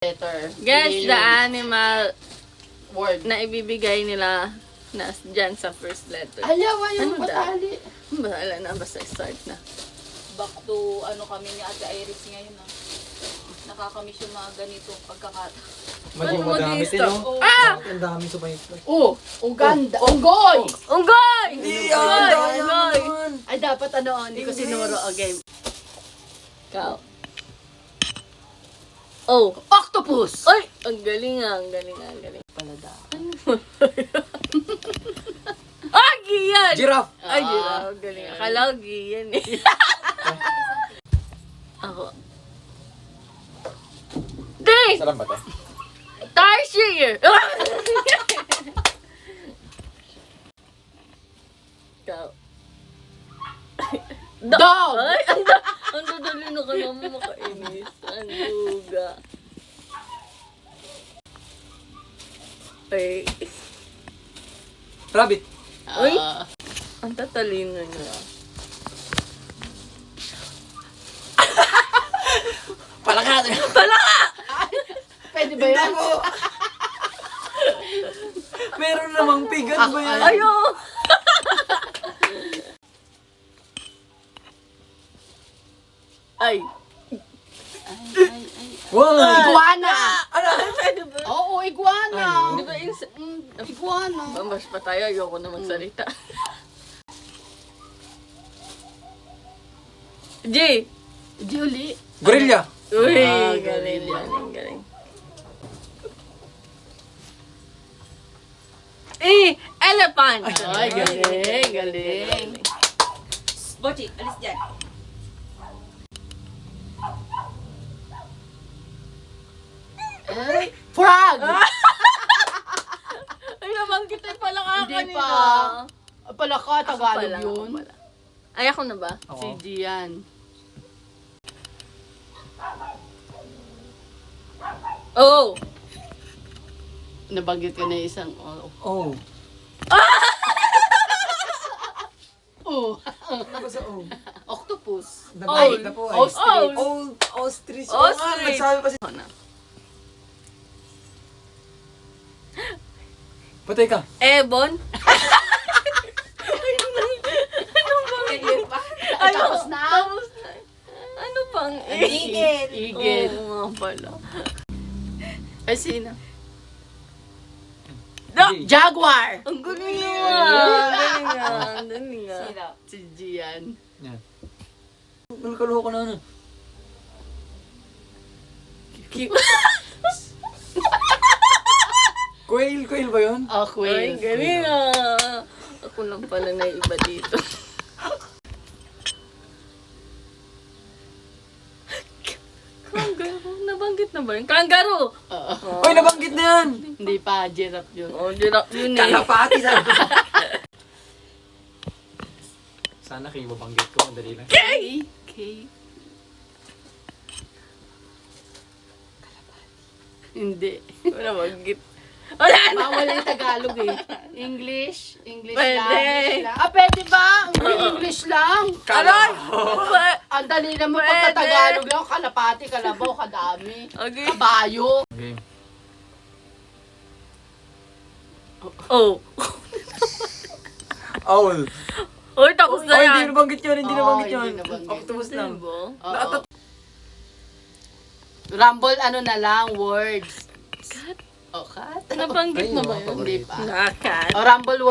Letter. Guess the animal Word. na ibibigay nila na dyan sa first letter. Ayaw, Ano batali. Bahala na, basta start na. Back to kami ni Ate Iris ngayon nakakamiss yung mga ganitong pagkakata. Ano mo Madami dito? din, no? Ah! Ang dami sa bike. Uganda. Unggoy! Unggoy! Hindi Unggoy! yan! Unggoy! Ay, dapat hindi ko sinuro. Okay. Ikaw. Oh! Octopus! Ay! Ang galing nga, ang galing nga, ang galing. Palada. Ah! Giyan! Giraffe! Ay, giraffe. Ang galing. Akala ko giyan eh. Ako. Ding! Sarap ba ito? Tarsier! Ikaw. Dog! Ay! Ang dadali na ka naman makainis. Ang duga. Ay. Rabbit! Ay! Ang tatalino niya. Palaka! Palaka! Pwede ba yan? Meron namang pigat ba yan? Ayo! Ay! Wow! Iguana! Ano? Pwede ba? Oo, iguana. Di ba yung... Iguana. Mas pa tayo, ayoko na magsalita. J! Julie. Gorilla! Uy! Ah, galing, galing. galing, galing. Elephant! Ay, galing, galing. Bochi, alis dyan. Ay, frog! Ay, nabanggit ay pala ka Hindi kanina. pa. Palaka, Ako Tagalog pala, ako yun. pala. Ay, ako na ba? Si Gian. Oh! Nabanggit ka na isang Oh. Oh. Ano ba sa O? Octopus. Nabalik na po ay. Ostrich. Old ostrich. Oo nga, Ostrich! nagsabi pa si... Ako na. Patay ka. Ebon? Ay, tapos na? Tapos na. Ano pang Igit. Igit. Oo nga pala. Ay, sino? Hindi. Jaguar. Ang galing nga. Ang galing nga. Ang galing nga. Sino? Si Gian. Yan. Nalkaluho ko na ano. Quail ba yun? Oh, Ay, quail. galing ah. Ako lang pala na iba dito. Kangaroo? Nabanggit na ba yun? Kangaroo! Oo. Oy, nabanggit na yan! Hindi pa, giraffe yun. Oh, direct yun eh. Kalapati sa... Sana kayo mabanggit ko. Madali lang. K. Hindi. Wala banggit. Wala na! Bawal yung Tagalog eh. English Pwede. lang. Ah, pwede ba? English lang. Aray! Ang dali naman Pwede. pagka Tagalog lang. Kalapati, kalabaw, kadami. Okay. Kabayo. Game. Oh. Owl. Uy, tapos na Oy, yan. hindi nabanggit yun. Hindi Oo, nabanggit hindi yun. nabanggit. Octopus lang. Diba? Oo. Rumble, ano na lang, words. Cat? Oh, cat? Nabanggit na ba Ay, yun? Hindi pa. Nakat. Oh, rumble